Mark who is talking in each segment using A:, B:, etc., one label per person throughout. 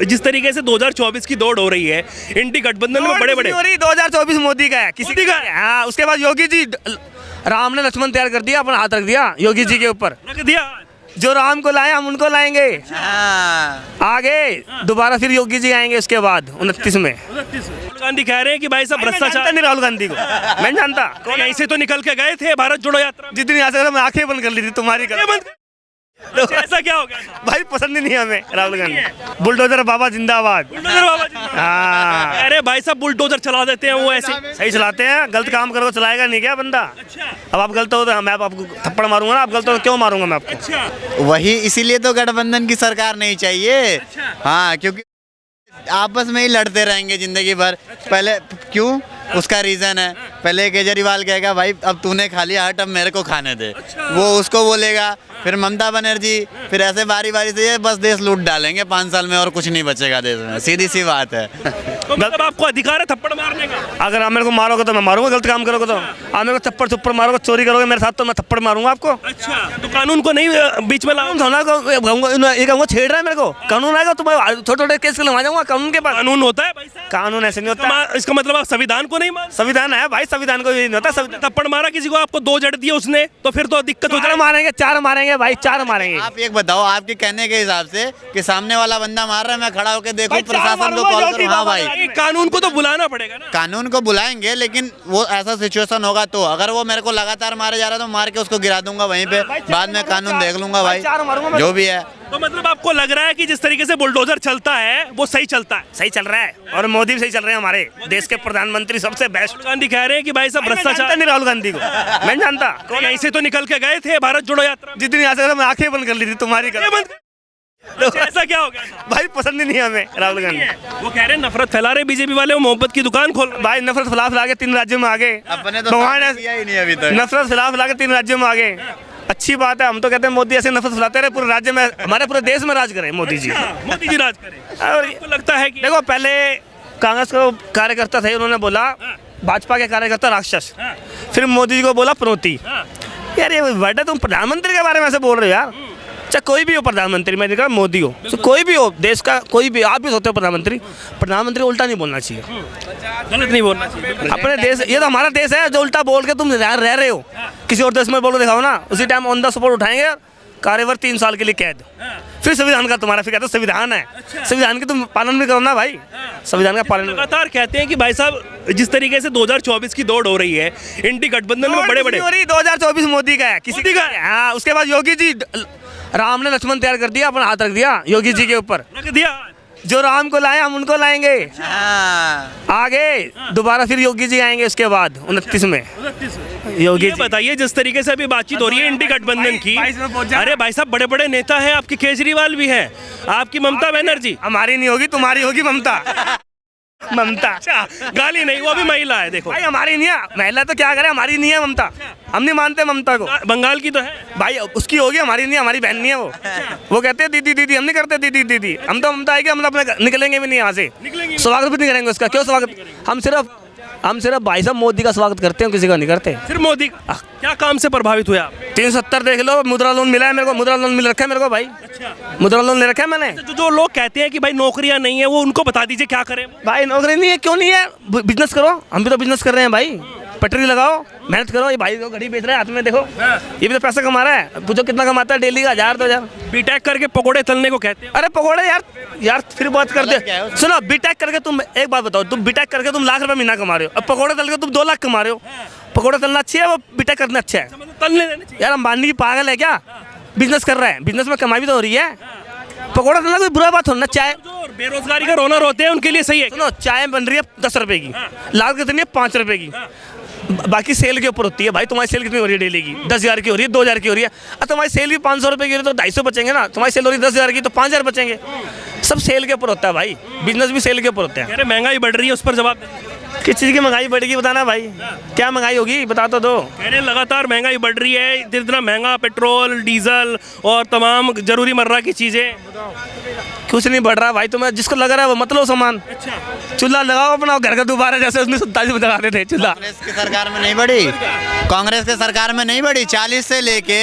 A: जिस तरीके से 2024 की दौड़ हो रही है, इंडी गठबंधन में बड़े बड़े
B: 2024 मोदी का है, किसी
A: मोदी का है।
B: हाँ, उसके बाद योगी जी, राम ने लक्ष्मण तैयार कर दिया, अपना हाथ रख दिया योगी जी के ऊपर।
A: रख दिया।
B: जो राम को लाए हम उनको लाएंगे आगे, दोबारा फिर योगी जी आएंगे उसके बाद 29 में।
A: राहुल गांधी कह रहे हैं कि भाई साहब
B: जानता
A: भ्रष्टाचार
B: नहीं राहुल गांधी को, मैं जानता
A: कौन, यहीं से तो निकल के गए थे भारत जोड़ो यात्रा में।
B: जितनी आ सकता मैं आंखें बंद कर ली थी तुम्हारी
A: ये बंद- अच्छा, ऐसा क्या हो गया था?
B: भाई पसंद ही नहीं हमें राहुल गांधी। बुलडोजर बाबा जिंदाबाद।
A: बुलडोजर बाबा जी।
B: हाँ,
A: अरे भाई साहब बुलडोजर चला देते हैं वो ऐसे।
B: सही चलाते हैं, गलत काम करो चलाएगा नहीं क्या बंदा।
A: अच्छा
B: अब आप गलत हो तो मैं आपको थप्पड़ मारूंगा ना, आप गलत हो तो क्यों मारूंगा मैं आपको।
A: अच्छा
C: वही इसीलिए तो गठबंधन की सरकार नहीं चाहिए।
A: अच्छा।
C: हाँ, क्योंकि आपस में ही लड़ते रहेंगे जिंदगी भर। पहले क्यों, उसका रीजन है, पहले केजरीवाल कहेगा भाई अब तूने खा लिया हट, अब मेरे को खाने दे, वो उसको बोलेगा, फिर ममता बनर्जी, फिर ऐसे बारी बारी से ये बस देश लूट डालेंगे 5 साल में और कुछ नहीं बचेगा देश में, सीधी सी बात है।
A: तो मतलब आपको अधिकार है थप्पड़ मारने का?
B: अगर आप मेरे को मारोगे तो मैं मारूंगा, गलत काम करोगे तो आप मेरे को थप्पड़ मारोगे, चोरी करोगे मेरे साथ तो मैं थप्पड़ मारूंगा आपको।
A: अच्छा तो कानून को नहीं बीच में लाऊं?
B: ये कहूँगा छेड़ रहा है मेरे को, कानून आएगा तो मैं छोटे छोटे केस लगा जाऊंगा कानून के पास।
A: कानून होता है भाई साहब?
B: कानून ऐसे नहीं होता,
A: इसका मतलब आप संविधान को नहीं मान?
B: संविधान है भाई, संविधान को ये नहीं होता। संविधान
A: थप्पड़ मारा किसी को, आपको 2 जड़ दिए उसने, तो फिर तो दिक्कत हो
B: चार
A: जाए।
B: मारेंगे, 4 मारेंगे भाई, 4 मारेंगे।
C: आप एक बताओ, आपके कहने के हिसाब से कि सामने वाला बंदा मार रहा है, मैं खड़ा होकर देखूं,
B: भाई, चार
C: प्रशासन को
B: मारूंगा,
C: कॉल
B: योगी
C: करूं। हाँ
B: बाबा
C: भाई,
A: कानून को तो बुलाना पड़ेगा ना।
C: कानून को बुलाएंगे, लेकिन वो ऐसा सिचुएशन होगा तो, अगर वो मेरे को लगातार मारे जा रहा है तो मार के उसको गिरा दूंगा वहीं पे, बाद में कानून देख लूंगा भाई,
B: 4 मारूंगा मैं।
C: जो भी है।
A: तो मतलब आपको लग रहा है कि जिस तरीके से बुलडोजर चलता है वो सही चलता है?
B: सही चल रहा है, और मोदी भी सही चल रहे हैं, हमारे देश के प्रधानमंत्री सबसे बेस्ट।
A: राहुल गांधी कह रहे हैं कि भाई साहब
B: जानता
A: भ्रष्टाचार।
B: नहीं राहुल गांधी को, मैं जानता।
A: यहीं से तो निकल के गए थे भारत जोड़ो यात्रा में।
B: जितनी आ सकता मैं आंखें बंद कर ली थी तुम्हारी।
A: ये बंद- अच्छा, ऐसा क्या हो गया था?
B: भाई पसंद ही नहीं हमें राहुल गांधी।
A: वो कह रहे हैं नफरत फैला रहे बीजेपी वाले, वो मोहब्बत की दुकान खोल रहे
B: भाई नफरत फैला के 3 राज्यों में आ गए,
C: अपने तो
B: भगवान
C: सामने किया ही नहीं अभी तक।
B: नफरत फैला के 3 राज्यों में आ गए। अच्छी बात है, हम तो कहते हैं मोदी ऐसे नफरत फैलाते रहे, पूरे राज्य में, हमारे पूरे देश में राज करें मोदी जी।
A: हैं। मोदी जी राज करें।
B: और
A: आपको लगता है कि
B: देखो, पहले कांग्रेस को कार्यकर्ता थे, उन्होंने बोला भाजपा के कार्यकर्ता राक्षस, फिर मोदी जी को बोला प्रोती। यार ये वर्ड है, तुम प्रधानमंत्री के बारे में ऐसे बोल रहे हो यार। चाहे कोई भी हो प्रधानमंत्री, मैं नहीं कहा मोदी हो, तो कोई भी हो देश का, कोई भी, आप भी होते हो प्रधानमंत्री, प्रधानमंत्री उल्टा नहीं बोलना चाहिए।
A: गलत नहीं बोलना चाहिए।
B: अपने देश, ये तो हमारा देश है, जो उल्टा बोल के तुम रह रहे हो, किसी और देश में बोल के दिखाओ ना, उसी टाइम ऑन द स्पॉट उठाएंगे, कार्यवर 3 साल के लिए कैद, फिर संविधान का तुम्हारा, फिर कहते हो संविधान है, संविधान की तुम पालन भी करो ना भाई, संविधान का पालन।
A: लगातार कहते हैं कि भाई साहब जिस तरीके से 2024 की दौड़ हो रही है, इंडी गठबंधन में बड़े बड़े
B: 2024 मोदी का है, किसी
A: मोदी का
B: का। हाँ, उसके बाद योगी जी, राम ने लक्ष्मण तैयार कर दिया, अपना हाथ रख दिया योगी जी के ऊपर।
A: रख दिया।
B: जो राम को लाए हम उनको लाएंगे
C: हाँ,
B: आगे, दोबारा फिर योगी जी आएंगे उसके बाद 29 में। योगी
A: ये
B: जी
A: बताइए, जिस तरीके से अभी बातचीत हो रही है इंडी गठबंधन की,
B: 22 में पहुंच जाना।
A: अरे भाई साहब बड़े बड़े नेता हैं, आपके केजरीवाल भी हैं, आपकी ममता बनर्जी।
B: हमारी नहीं होगी, तुम्हारी होगी ममता। ममता
A: अच्छा, गाली नहीं, वो भी महिला है। देखो
B: भाई हमारी नहीं है, महिला तो क्या करे, हमारी नहीं है ममता, हम नहीं मानते ममता को।
A: बंगाल की तो है।
B: भाई उसकी होगी, हमारी नहीं है, हमारी बहन नहीं है वो कहते हैं दीदी दीदी, हम नहीं करते दीदी दीदी, हम तो ममता आएगी, हम अपने निकलेंगे भी नहीं यहाँ से, स्वागत भी नहीं करेंगे उसका। क्यों स्वागत, हम सिर्फ भाई साहब मोदी का स्वागत करते हैं, किसी का नहीं करते।
A: सिर्फ मोदी का। क्या काम से प्रभावित हुए आप?
B: 370 देख लो, मुद्रा लोन मिला है मेरे को, मुद्रा लोन मिल रखा है मेरे को भाई, मुद्रा लोन ले रखा है मैंने।
A: जो लोग कहते हैं कि भाई नौकरियां नहीं है, वो उनको बता दीजिए क्या करें।
B: भाई नौकरी नहीं है, क्यों नहीं है, बिजनेस करो, हम भी तो बिजनेस कर रहे हैं भाई, पटरी लगाओ, मेहनत करो। ये भाई को घड़ी बेच रहा है हाथ में, देखो ये भी तो पैसा कमा रहा है, पूछो कितना कमाता है डेली का, 1000 2000।
A: बीटेक करके पकोड़े तलने को कहते हैं।
B: अरे पकौड़े यार फिर बात कर दे, सुनो, बीटेक करके तुम एक बात बताओ, तुम बीटेक करके तुम लाख रुपए महीना कमा रहे हो, अब पकौड़े तल के तुम 2 लाख कमा रहे हो। पकौड़े तलना अच्छी है, वो बीटेक करना अच्छा है?
A: तलने देने चाहिए।
B: यार अंबानी पागल है क्या, बिजनेस कर रहा है, बिजनेस में कमाई भी तो हो रही है, पकौड़ा तलना कोई बुरा बात हो ना। चाय,
A: जो बेरोजगारी का रोना रोते हैं उनके लिए सही है।
B: सुनो, चाय बन रही है 10 रुपए की, लाख कितनी है, 5 रुपए की, बाकी सेल के ऊपर होती है भाई। तुम्हारी सेल कितनी हो रही है डेली की? 10,000 की हो रही है, 2,000 की हो रही है। अब तुम्हारी सेल भी 500 रुपए की हो रही है तो 250 बचेंगे ना, तुम्हारी सेल हो रही है 10,000 की तो 5,000 बचेंगे। सब सेल के ऊपर होता है भाई, बिजनेस भी सेल के ऊपर होता है।
A: कह रहे महंगाई बढ़ रही है, उस पर जवाब
B: किस चीज़ की महंगाई बढ़ेगी बताना भाई, क्या महंगाई होगी बता तो दो।
A: कह रहे हैं लगातार महंगाई बढ़ रही है, इतना महंगा पेट्रोल डीजल और तमाम जरूरी मर्रा की चीजें।
B: कुछ नहीं बढ़ रहा भाई, तुम्हें जिसको लग रहा है वो मत लो सामान।
A: अच्छा,
B: चूल्हा लगाओ अपना घर का, दोबारा जैसे 1947 में लगाते थे चूल्हा।
C: कांग्रेस की सरकार में नहीं बढ़ी, कांग्रेस की सरकार में नहीं बढ़ी, 40 से लेके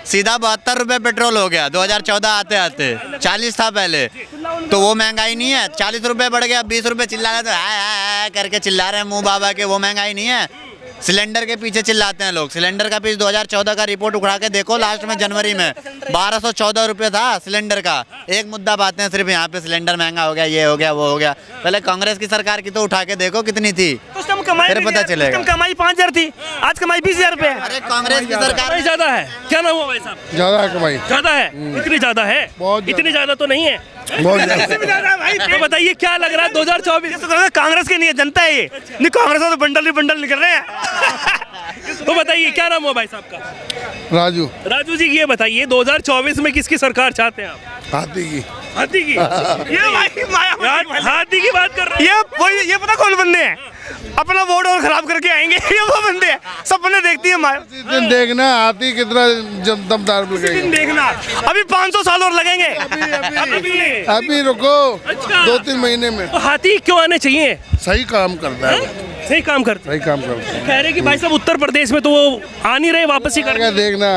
C: सीधा 72 रुपये पेट्रोल हो गया 2014 आते आते, 40 था पहले। तो वो महंगाई नहीं है? 40 रुपये बढ़ गया, 20 रुपये चिल्ला रहे तो हाय करके चिल्ला रहे हैं मुंह बाबा के, वो महंगाई नहीं है? सिलेंडर के पीछे चिल्लाते हैं लोग। सिलेंडर का पीस 2014 का रिपोर्ट उठा के देखो, लास्ट में जनवरी में 1214 रुपये था सिलेंडर का। एक मुद्दा बातें सिर्फ यहाँ पे सिलेंडर महंगा हो गया, ये हो गया, वो हो गया। पहले कांग्रेस की सरकार की तो उठा के देखो कितनी थी, फिर पता चलेगा।
B: कमाई 5000 थी, आज कमाई 20000 रुपये।
C: अरे कांग्रेस की सरकार
A: ज्यादा है। क्या नाम हुआ भाई साहब?
D: ज़्यादा है कमाई,
A: ज्यादा है? इतनी ज्यादा है?
D: बहुत
A: इतनी ज्यादा तो नहीं है।
D: बहुत ज़्यादा।
A: तो बताइए क्या लग रहा है 2024?
B: कांग्रेस की नहीं है, जनता है ये। नहीं, कांग्रेस तो बंडल ही बंडल निकल रहे हैं।
A: तो बताइए क्या नाम हुआ भाई साहब का?
D: राजू,
A: राजू जी, ये बताइए 2024 में किसकी सरकार चाहते हैं आप?
D: हाथी की।
A: हाथी की?
B: ये भाई
A: यार हाथी की बात कर रहे हैं।
B: ये पता कौन बंदे हैं? अपना वोट और खराब करके आएंगे। ये वो बंदे हैं, सपने देखती है माया।
D: इस दिन देखना हाथी कितना दमदार लगेगा।
B: देखना अभी 500 साल और लगेंगे।
D: अभी रुको,
A: अच्छा।
D: 2-3 महीने में।
A: तो हाथी क्यों आने चाहिए?
D: सही काम करता है,
A: सही काम करते
D: सही काम करता
A: हैं। कह रहे कि भाई साहब उत्तर प्रदेश में तो वो आ नहीं रहे, वापस ही
D: है।
A: कर
D: देखना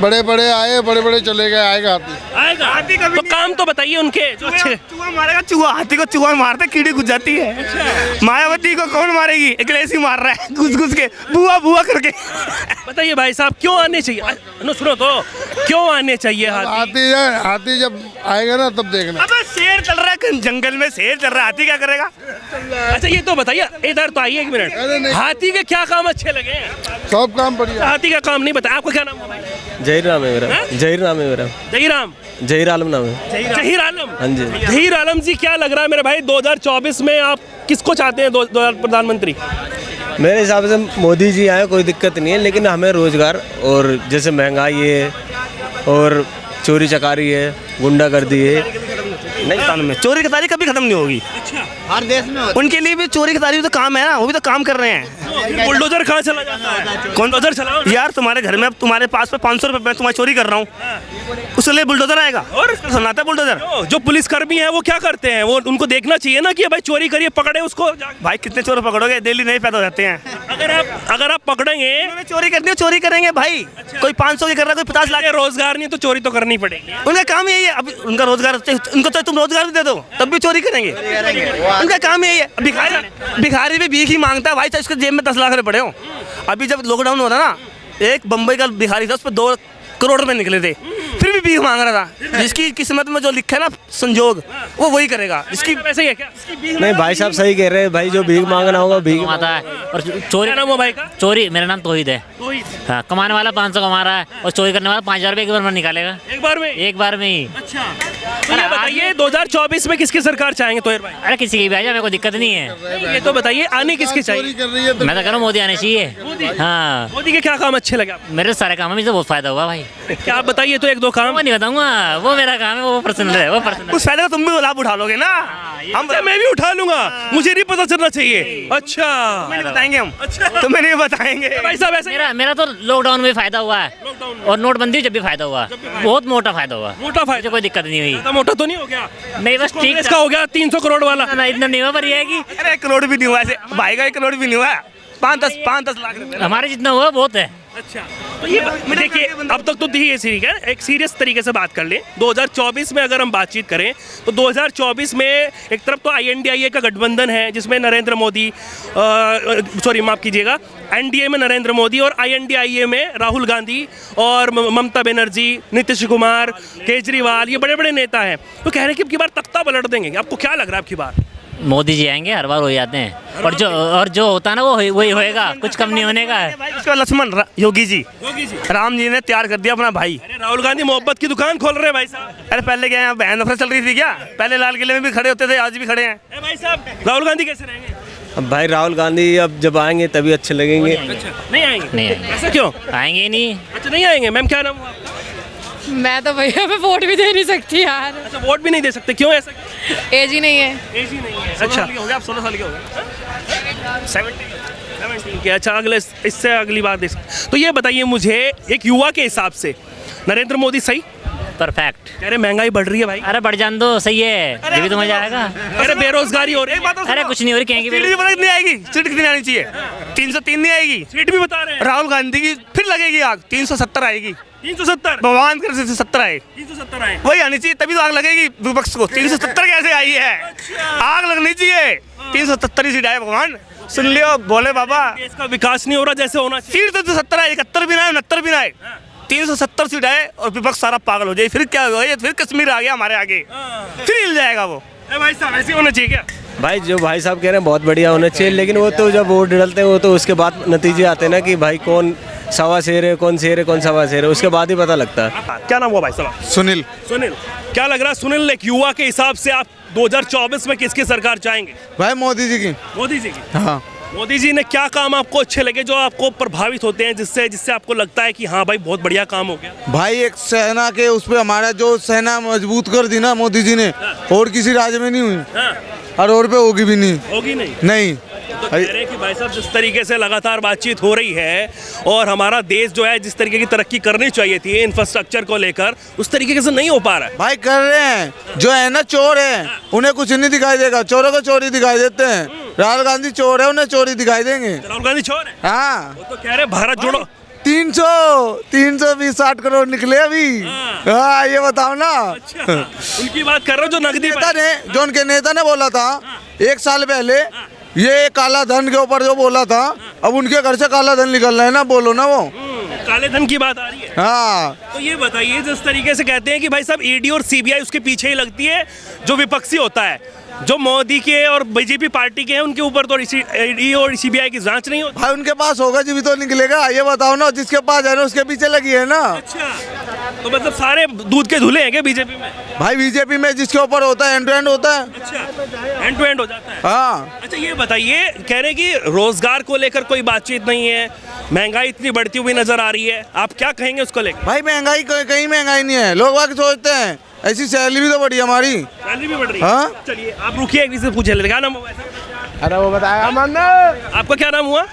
D: बड़े बड़े आए, बड़े बड़े चले गए, आएगा हाथी।
A: आएगा। हाथी का तो काम तो बताइए उनके जो अच्छे।
B: चूहा मारेगा, चूहा हाथी को चूहा मारते कीड़ी घुस जाती है। मायावती को कौन मारेगी? अखिलेश ही मार रहा है घुस घुस के, बुआ बुआ करके।
A: बताइए भाई साहब क्यों आने चाहिए? नो सुनो तो, क्यों आने चाहिए हाथी?
D: हाथी जब आएगा ना तब देखना।
B: अबे शेर चल रहा है जंगल में, शेर चल रहा है, हाथी क्या करेगा?
A: अच्छा ये तो बताइए, इधर तो आइए एक
D: अरे
A: मिनट।
D: नहीं।
A: हाथी के क्या काम अच्छे लगे हैं?
D: सब काम बढ़िया।
A: हाथी का काम नहीं बताया। आपको क्या नाम हुआ भाई?
E: जहीर नाम है मेरा।
A: हाँ?
E: जहीर नाम है मेरा।
A: जहीराम?
E: जहीर आलम नाम है।
A: जहीर आलम?
E: हाँ जी।
A: जहीर आलम जी, क्या लग रहा है मेरे भाई 2024 में आप किसको चाहते हैं प्रधानमंत्री?
E: मेरे हिसाब से मोदी जी आए कोई दिक्कत नहीं है, लेकिन हमें रोजगार और जैसे महंगाई है और चोरी चकारी है, गुंडागर्दी है,
B: नहीं में चोरी खतारी कभी खत्म नहीं होगी।
C: हर देश में होता
B: उनके लिए भी चोरी खतारी भी तो काम है ना, वो भी तो काम कर रहे हैं।
A: बुलडोजर कहाँ चला जाता है?
B: कौन
A: बुलडोजर चलाओ।
B: यार तुम्हारे घर में अब तुम्हारे पास में 500 रुपए मैं तुम्हारी चोरी कर रहा हूँ, उसके लिए बुलडोजर आएगा और सुनाता है बुलडोजर।
A: जो पुलिसकर्मी है वो क्या करते हैं? वो उनको देखना चाहिए ना कि भाई चोरी करिए, पकड़े उसको।
B: भाई कितने चोर पकड़ोगे? डेली नहीं पैदा हो जाते हैं।
A: अगर आप पकड़ेंगे,
B: उन्होंने चोरी करनी है, चोरी करेंगे भाई। कोई 500 की कर रहा है, कोई 50 लाख।
A: रोजगार नहीं तो चोरी तो करनी पड़ेगी।
B: उनका काम यही है। अब उनका रोजगार, उनको तो तुम रोजगार भी दे दो तब भी चोरी करेंगे। उनका काम यही है। भिखारी भी भीख ही मांगता है भाई, चाहे उसके जेब में 10 लाख रुपए पड़े हो। अभी जब लॉकडाउन हुआ था ना, एक बम्बई का भिखारी था, उस पर 2 करोड़ रुपए निकले थे, फिर भी भीख मांग रहा था। जिसकी किस्मत में जो लिखा है ना संजोग, वो वही करेगा। जिसकी
A: वैसे ही है क्या?
E: नहीं भाई साहब सही कह रहे हैं भाई, जो भीख मांगना होगा भीख
F: कमाता है और चोरी।
A: क्या नाम हुआ भाई का?
F: चोरी, मेरा नाम तौहीद है।
A: तौहीद।
F: हाँ, कमाने वाला 500 कमा रहा है और चोरी करने वाला 5000 रुपये एक बार में निकालेगा।
A: एक बार में?
F: एक बार में ही।
A: अच्छा, तो ये बताइए 2024 में किसकी सरकार चाहेंगे तोहिर भाई?
F: अरे किसी की भी आ जाए, मेरे को दिक्कत नहीं है।
A: ये तो बताइए आने किसकी
D: चोरी
A: चाहिए?
D: कर रही है तो
F: मैं तो कह रहा हूँ मोदी आने चाहिए। हाँ,
A: मोदी के क्या काम अच्छे लगे आपको?
F: मेरे सारे काम में बहुत फायदा हुआ भाई।
A: क्या आप बताइए तो एक दो काम।
F: वो नहीं बताऊंगा, वो मेरा काम है, वो पर्सनल है, वो पर्सनल।
B: उस फायदे का तुम भी लाभ उठा लोगे ना।
A: अच्छा, मैं भी उठा लूंगा, मुझे नहीं पता चलना चाहिए। अच्छा,
B: नहीं बताएंगे हम।
A: अच्छा।
B: तुम्हें नहीं बताएंगे
A: भाई साहब ऐसे
F: मेरा तो लॉकडाउन में फायदा हुआ है और नोटबंदी जब भी फायदा हुआ, बहुत मोटा फायदा हुआ।
A: मोटा
F: मुझे
A: फायदा?
F: कोई दिक्कत नहीं हुई।
A: ज्यादा मोटा तो नहीं हो गया?
F: नहीं बस ठीक
A: कांग्रेस का हो गया 300 करोड़ वाला।
F: ना, इतना नहीं हुआ, पर ये है कि
B: अरे 1 करोड़ भी नहीं हुआ ऐसे भाई का, 1 करोड़ भी नहीं हुआ। 5-10 लाख रुपए।
F: हमारे जितना हुआ बहुत है।
A: अच्छा, तो ये देखिए अब तक तो ये ठीक है, एक सीरियस तरीके से बात कर लें। 2024 में अगर हम बातचीत करें तो 2024 में एक तरफ तो INDIA का गठबंधन है, जिसमें नरेंद्र मोदी, सॉरी माफ कीजिएगा, NDA में नरेंद्र मोदी और INDIA में राहुल गांधी और ममता बनर्जी, नीतीश कुमार, केजरीवाल, ये बड़े बड़े नेता हैं। तो कह रहे हैं कि अब की बार तख्ता पलट देंगे। आपको क्या लग रहा है अब की बार?
F: मोदी जी आएंगे, हर बार हो जाते हैं, और जो होता है ना वो वही होएगा, कुछ कम नहीं होने का है।
B: उसका लक्ष्मण योगी जी, राम जी ने तैयार कर दिया अपना भाई।
A: अरे राहुल गांधी मोहब्बत की दुकान खोल रहे हैं भाई साहब।
B: अरे पहले क्या यहाँ बहन नफरत चल रही थी क्या? पहले लाल किले में भी खड़े होते थे, आज भी खड़े हैं।
A: भाई साहब राहुल गांधी कैसे रहेंगे?
E: अब भाई राहुल गांधी अब जब आएंगे तभी अच्छे लगेंगे।
A: अच्छा, नहीं आएंगे?
F: नहीं आएंगे।
A: ऐसा क्यों?
F: आएंगे ही नहीं।
A: अच्छा, नहीं आएंगे। मैम क्या नाम हुआ आपका?
G: मैं तो भैया पे वोट भी दे नहीं सकती यार,
A: अच्छा, वोट भी नहीं दे सकते, क्यों ऐसा?
G: एज ही नहीं है।
A: एज ही नहीं है। अच्छा, हो गया आप 16 साल के हो गए? 17 के। अच्छा, अगले इससे अगली बात देख। तो ये बताइए मुझे, एक युवा के हिसाब से नरेंद्र मोदी सही?
F: परफेक्ट।
A: कह रहे महंगाई बढ़ रही है भाई,
F: अरे बढ़ जान दो, सही है, ये भी तो मजा आएगा।
A: कह रहे बेरोजगारी हो रही है।
F: अरे कुछ नहीं हो रही, कहेंगे
B: सीट भी पता कितनी आएगी, सीट कितनी आनी चाहिए? 303 नहीं आएगी।
A: सीट भी बता रहे हैं
B: राहुल गांधी की फिर लगेगी आग, 370 आएगी।
A: 370,
B: भगवान कर 70 आए,
A: 370 आए।
B: वही आनी चाहिए, तभी तो आग लगेगी विपक्ष को। 370 कैसे आई है? आग लगनी चाहिए, 370 ही सीट आए। भगवान सुन लियो, बोले बाबा
A: देश का विकास नहीं हो रहा जैसे होना चाहिए।
B: सीट तो 70 आए, 71 भी ना आए, 69 भी ना आए, 370 सीट आए और विपक्ष सारा पागल हो जाए। फिर क्या होगा? ये फिर कश्मीर आ गया हमारे आगे, फिर हिल जाएगा वो।
A: भाई साहब ऐसे होना चाहिए क्या?
E: भाई जो भाई साहब कह रहे हैं बहुत बढ़िया होना चाहिए, लेकिन वो तो जब वोट डलते हैं वो तो उसके बाद नतीजे आते हैं ना कि भाई कौन सवा शेर है, कौन शेर है, कौन सवा शेर है, उसके बाद ही पता लगता है।
A: क्या नाम हुआ भाई साहब?
D: सुनील।
A: सुनील, क्या लग रहा है सुनील, एक युवा के हिसाब से आप 2024 में किसकी सरकार चाहेंगे?
D: भाई मोदी जी की।
A: मोदी जी की।
D: हाँ
A: मोदी जी ने क्या काम आपको अच्छे लगे, जो आपको प्रभावित होते हैं, जिससे आपको लगता है कि हाँ भाई बहुत बढ़िया काम हो गया?
D: भाई एक सेना के उस पर हमारा जो सेना मजबूत कर दी ना मोदी जी ने, और किसी राज्य में नहीं हुई
A: हाँ,
D: और पे होगी भी नहीं।
A: होगी नहीं।
D: नहीं
A: तो कह रहे हैं कि भाई साहब जिस तरीके से लगातार बातचीत हो रही है और हमारा देश जो है जिस तरीके की तरक्की करनी चाहिए थी इंफ्रास्ट्रक्चर को लेकर, उस तरीके से नहीं हो पा रहा है।
D: भाई कर रहे हैं, जो है ना चोर है उन्हें कुछ नहीं दिखाई देगा, चोरों को चोरी दिखाई देते हैं। राहुल गांधी चोर है, उन्हें चोरी दिखाई देंगे।
A: राहुल गांधी छोर है।
D: हाँ
A: वो तो कह रहे भारत जोड़ो।
D: 360 करोड़ निकले अभी। हाँ ये बताओ ना।
A: अच्छा, उनकी बात कर रहे हो जो नकदी
D: नेता ने, जो उनके नेता ने बोला था 1 साल पहले, ये काला धन के ऊपर जो बोला था, अब उनके घर से काला धन निकल रहा है ना, बोलो ना वो।
A: काले धन की बात आ रही है।
D: हाँ
A: तो ये बताइए, जिस तरीके से कहते हैं कि भाई साहब ईडी और सीबीआई उसके पीछे ही लगती है, जो विपक्षी होता है, जो मोदी के और बीजेपी पार्टी के हैं, उनके ऊपर तो ईडी और सीबीआई की जांच नहीं होती।
D: भाई उनके पास होगा जी भी तो निकलेगा। ये बताओ ना, जिसके पास है ना उसके पीछे लगी है ना।
A: अच्छा, तो मतलब सारे दूध के धुले हैं क्या बीजेपी में?
D: भाई बीजेपी में जिसके ऊपर होता है एंड टू एंड होता है।
A: अच्छा, एंड टू एंड हो जाता है।
D: हाँ
A: अच्छा ये बताइए, कह रहे हैं कि रोजगार को लेकर कोई बातचीत नहीं है, महंगाई इतनी बढ़ती हुई नजर आ रही है, आप क्या कहेंगे उसको लेकर?
D: भाई महंगाई कहीं महंगाई नहीं है, लोग बाकी सोचते हैं ऐसी सैलरी भी तो बढ़ी हमारी।
A: सैलरी भी बढ़ रही है।
D: हाँ?
A: चलिए आप रुकिए, एक से पूछे लेते, क्या नाम हुआ?
D: अरे वो बताया
A: आपका क्या नाम हुआ?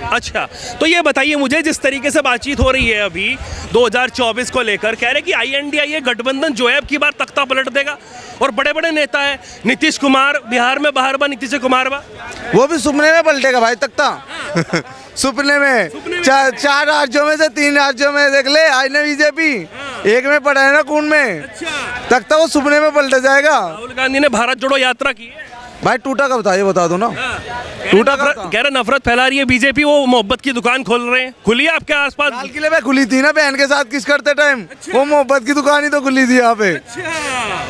A: अच्छा, तो ये बताइए मुझे, जिस तरीके से बातचीत हो रही है अभी 2024 को लेकर, कह रहे कि INDIA गठबंधन जो है अब की बार तख्ता पलट देगा और बड़े बड़े नेता है, नीतीश कुमार बिहार में बाहर बा, नीतीश कुमार बा,
D: वो भी सुपने में पलटेगा भाई तख्ता। सुपने में 4 राज्यों में से 3 राज्यों में देख ले आई ना बीजेपी, एक में पड़ा है ना खून में। तख्ता वो सुपने में पलट जाएगा।
A: राहुल गांधी ने भारत जोड़ो यात्रा की है।
D: भाई टूटा कब था ये बता दो ना। टूटा कब था?
A: कह रहे नफरत फैला रही है बीजेपी, वो मोहब्बत की दुकान खोल रहे हैं, खुली है आपके आसपास?
D: लाल किले में खुली थी ना बहन के साथ किस करते टाइम। वो मोहब्बत की दुकान ही तो खुली थी यहाँ पे।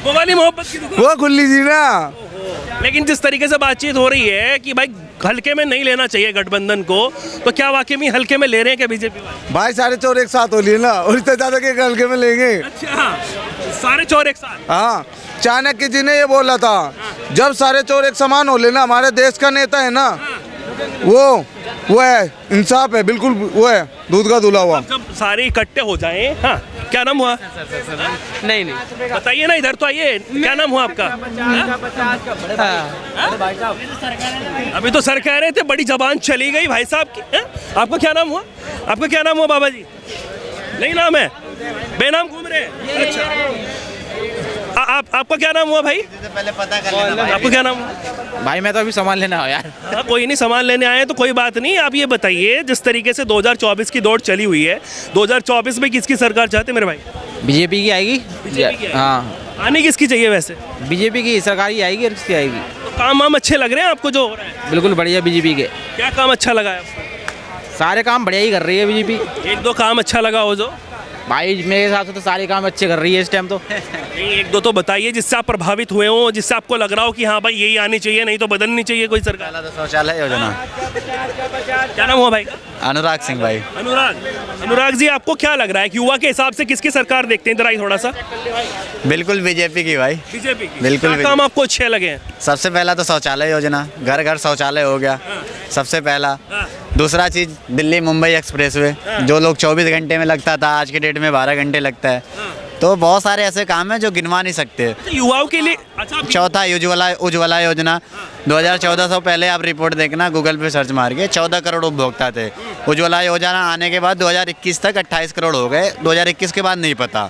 A: वो वाली मोहब्बत की दुकान।
D: वो खुली थी ना।
A: लेकिन जिस तरीके से बातचीत हो रही है कि भाई हल्के में नहीं लेना चाहिए गठबंधन को, तो क्या वाकई में हल्के में ले रहे हैं क्या बीजेपी वाले?
D: भाई सारे चोर एक साथ हो लिए ना, और इतने ज्यादा के हल्के में लेंगे।
A: अच्छा, सारे चोर एक साथ।
D: हाँ, चाणक्य जी ने ये बोला था, जब सारे चोर एक समान हो लेना, हमारे देश का नेता है ना, वो है इंसाफ है, बिल्कुल वो है दूध का धुला हुआ।
A: जब सारे इकट्ठे हो जाएं। हाँ, क्या नाम हुआ?
E: नहीं
A: बताइए ना, इधर तो आइए, क्या नाम हुआ आपका? अभी तो सर कह रहे थे बड़ी जबान चली गई भाई साहब की। आपका क्या नाम हुआ? आपका क्या नाम हुआ बाबा जी? नहीं नाम है, बेनाम घूम रहे हैं। अच्छा, आपका क्या नाम हुआ भाई?
C: पहले पता कर लेना भाई।
A: आपका क्या नाम हुआ?
H: भाई मैं तो अभी सामान लेना हो यार।
A: हाँ, कोई नहीं, सामान लेने आए हैं तो कोई बात नहीं। आप ये बताइए, जिस तरीके से 2024 की दौड़ चली हुई है, 2024 में किसकी सरकार चाहते मेरे भाई?
H: बीजेपी की आएगी।
A: बीजेपी की आएगी।
H: हाँ,
A: आने किसकी चाहिए वैसे?
H: बीजेपी की सरकार ही आएगी और किसकी आएगी?
A: तो काम वाम अच्छे लग रहे हैं आपको जो हो रहा है?
H: बिल्कुल बढ़िया बीजेपी के
A: क्या काम अच्छा लगा है आपको?
H: सारे काम बढ़िया ही कर रही है बीजेपी।
A: 1-2 काम अच्छा लगा हो जो?
H: भाई मेरे हिसाब से तो सारे काम अच्छे कर रही है इस टाइम तो।
A: नहीं, 1-2 तो बताइए जिससे आप प्रभावित हुए हो, जिससे आपको लग रहा हो कि हाँ भाई यही आनी चाहिए, नहीं तो बदलनी चाहिए कोई सरकार।
C: पहला तो शौचालय योजना।
A: क्या नाम हुआ भाई?
C: अनुराग सिंह भाई।
A: अनुराग जी, आपको क्या लग रहा है कि युवा के हिसाब से किसकी सरकार देखते हैं? इधर आई थोड़ा सा।
C: बिल्कुल बीजेपी की भाई।
A: बीजेपी की।
C: बिल्कुल
A: क्या काम आपको अच्छे लगे हैं?
C: सबसे पहला तो शौचालय योजना, घर घर शौचालय हो गया सबसे पहला। दूसरा चीज़ दिल्ली मुंबई एक्सप्रेसवे, जो लोग 24 घंटे में लगता था, आज के डेट में 12 घंटे लगता है। तो बहुत सारे ऐसे काम हैं जो गिनवा नहीं सकते।
A: युवाओं के लिए। अच्छा,
C: चौथा उज्ज्वला योजना, 2014 से पहले आप रिपोर्ट देखना गूगल पे सर्च मार के, 14 करोड़ उपभोक्ता थे। उज्ज्वला योजना आने के बाद 2021 तक 28 करोड़ हो गए, 2021 के बाद नहीं पता।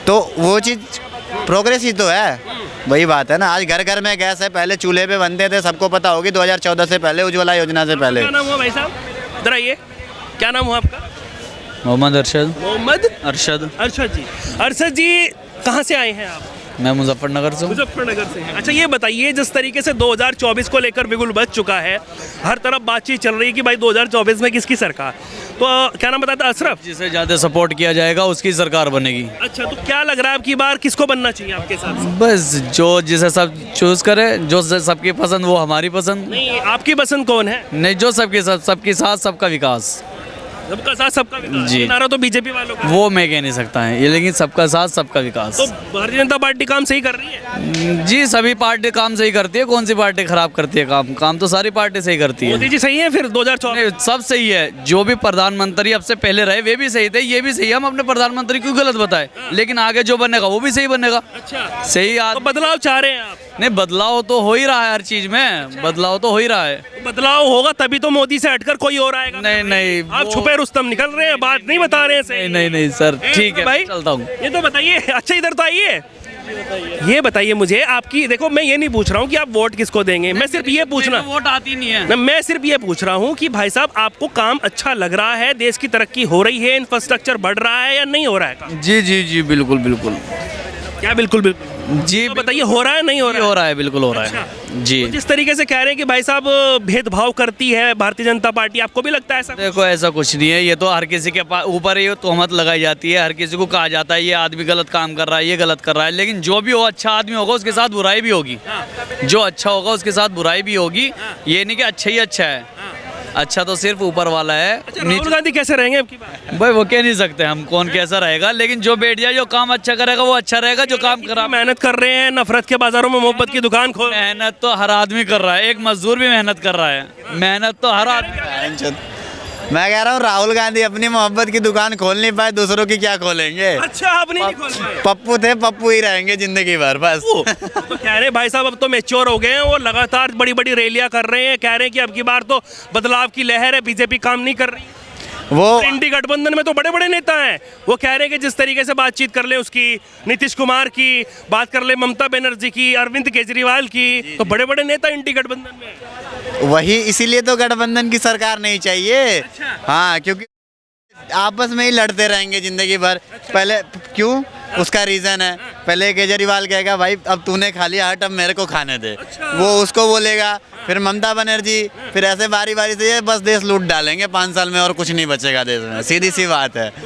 C: तो वो चीज़ प्रोग्रेस ही तो है। वही बात है ना, आज घर घर में गैस है, पहले चूल्हे पे बनते थे, सबको पता होगी 2014 से पहले, उज्ज्वला योजना से पहले।
A: क्या नाम हुआ भाई साहब, इधर आइए, क्या नाम हुआ आपका?
I: मोहम्मद अरशद।
A: मोहम्मद
I: अरशद।
A: अरशद जी। अरशद जी कहाँ से आए हैं आप?
I: मैं मुजफ्फरनगर से हूँ।
A: मुजफ्फरनगर से हैं। अच्छा ये बताइए, जिस तरीके से 2024 को लेकर बिगुल बज चुका है, हर तरफ बातचीत चल रही है कि भाई 2024 में किसकी सरकार, तो क्या नाम बताता, अशरफ?
I: जिसे ज़्यादा सपोर्ट किया जाएगा उसकी सरकार बनेगी।
A: अच्छा, तो क्या लग रहा है आपकी बार किसको बनना चाहिए आपके हिसाब से?
I: बस जो जिसे सब चूज करे, जो सबकी पसंद वो हमारी पसंद।
A: नहीं, आपकी पसंद कौन है?
I: नहीं, जो सबके साथ सबका विकास।
A: सबका साथ सबका विकास,
I: जी।
A: ये नारा तो बीजेपी वालों का है।
I: वो मैं कह नहीं सकता है ये, लेकिन सबका साथ सबका विकास।
A: तो भारतीय जनता पार्टी काम सही कर रही है?
I: जी, सभी पार्टी काम सही करती है, कौन सी पार्टी खराब करती है काम? काम तो सारी पार्टी सही करती
A: मोदी
I: है।
A: जी सही है फिर 2024?
I: नहीं, सब सही है। जो भी प्रधानमंत्री अब से पहले रहे वे भी सही थे, ये भी सही है। हम अपने प्रधानमंत्री क्यों गलत बताए, लेकिन आगे जो बनेगा वो भी सही बनेगा।
A: अच्छा,
I: सही
A: तो बदलाव चाह रहे हैं आप?
I: नहीं, बदलाव तो हो ही रहा है हर चीज में, बदलाव तो हो ही रहा है।
A: बदलाव होगा तभी तो मोदी से हटकर कोई और आएगा।
I: नहीं नहीं,
A: आप
I: वो-
A: छुपे रुस्तम निकल रहे हैं, बात नहीं बता रहे हैं सही।
I: नहीं नहीं सर, ठीक है
A: भाई
I: चलता हूँ।
A: ये तो बताइए, अच्छा इधर तो आइए, ये बताइए मुझे आपकी, देखो मैं ये नहीं पूछ रहा हूँ कि आप वोट किसको देंगे, मैं सिर्फ ये पूछना,
I: वोट आती नहीं है।
A: मैं सिर्फ ये पूछ रहा हूँ कि भाई साहब आपको काम अच्छा लग रहा है, देश की तरक्की हो रही है, इंफ्रास्ट्रक्चर बढ़ रहा है या नहीं हो रहा है काम?
I: जी जी जी, बिल्कुल बिल्कुल।
A: क्या बिल्कुल बिल्कुल
I: जी
A: तो बताइए, हो रहा है नहीं हो रहा है?
I: हो रहा है, बिल्कुल हो रहा
A: अच्छा।
I: है। जी,
A: तो जिस तरीके से कह रहे हैं कि भाई साहब भेदभाव करती है भारतीय जनता पार्टी, आपको भी लगता है ऐसा?
I: देखो ऐसा कुछ नहीं है, ये तो हर किसी के ऊपर ही तोहमत लगाई जाती है। हर किसी को कहा जाता है ये आदमी गलत काम कर रहा है, ये गलत कर रहा है, लेकिन जो भी हो अच्छा आदमी होगा उसके साथ बुराई भी होगी। जो अच्छा होगा उसके साथ बुराई भी होगी। ये नहीं कि अच्छा ही अच्छा है, अच्छा तो सिर्फ ऊपर वाला है।
A: अच्छा, राहुल गांधी कैसे रहेंगे आपकी बात?
I: भाई वो कह नहीं सकते हम कौन कैसा रहेगा, लेकिन जो बैठ जाए, जो काम अच्छा करेगा वो अच्छा रहेगा। जो काम खराब,
A: मेहनत कर रहे हैं, नफरत के बाजारों में मोहब्बत की दुकान खोल,
I: मेहनत तो हर आदमी कर रहा है, एक मजदूर भी मेहनत कर रहा है, मेहनत तो हर आदमी।
C: मैं कह रहा हूँ राहुल गांधी अपनी मोहब्बत की दुकान खोल नहीं पाए, दूसरों की क्या खोलेंगे?
A: अच्छा अपनी नहीं खोल पाए।
C: पप्पू थे, पप्पू ही रहेंगे जिंदगी भर बस।
A: तो कह रहे भाई साहब अब तो मैच्योर हो गए हैं, वो लगातार बड़ी बड़ी रैलियां कर रहे हैं, कह रहे हैं कि अब की बार तो बदलाव की लहर है, बीजेपी काम नहीं कर रही।
C: वो
A: इंडी गठबंधन में तो बड़े बड़े नेता हैं, वो कह रहे हैं कि जिस तरीके से बातचीत कर ले उसकी, नीतीश कुमार की बात कर ले, ममता बनर्जी की, अरविंद केजरीवाल की, तो बड़े बड़े नेता इंडी गठबंधन में।
C: वही, इसीलिए तो गठबंधन की सरकार नहीं चाहिए। हाँ, क्योंकि आपस में ही लड़ते रहेंगे जिंदगी भर। पहले क्यों, उसका रीज़न है, पहले केजरीवाल कहेगा भाई अब तूने खा लिया, हट अब मेरे को खाने दे, वो उसको बोलेगा, फिर ममता बनर्जी, फिर ऐसे बारी बारी से ये बस देश लूट डालेंगे 5 साल में और कुछ नहीं बचेगा देश में, सीधी सी बात है।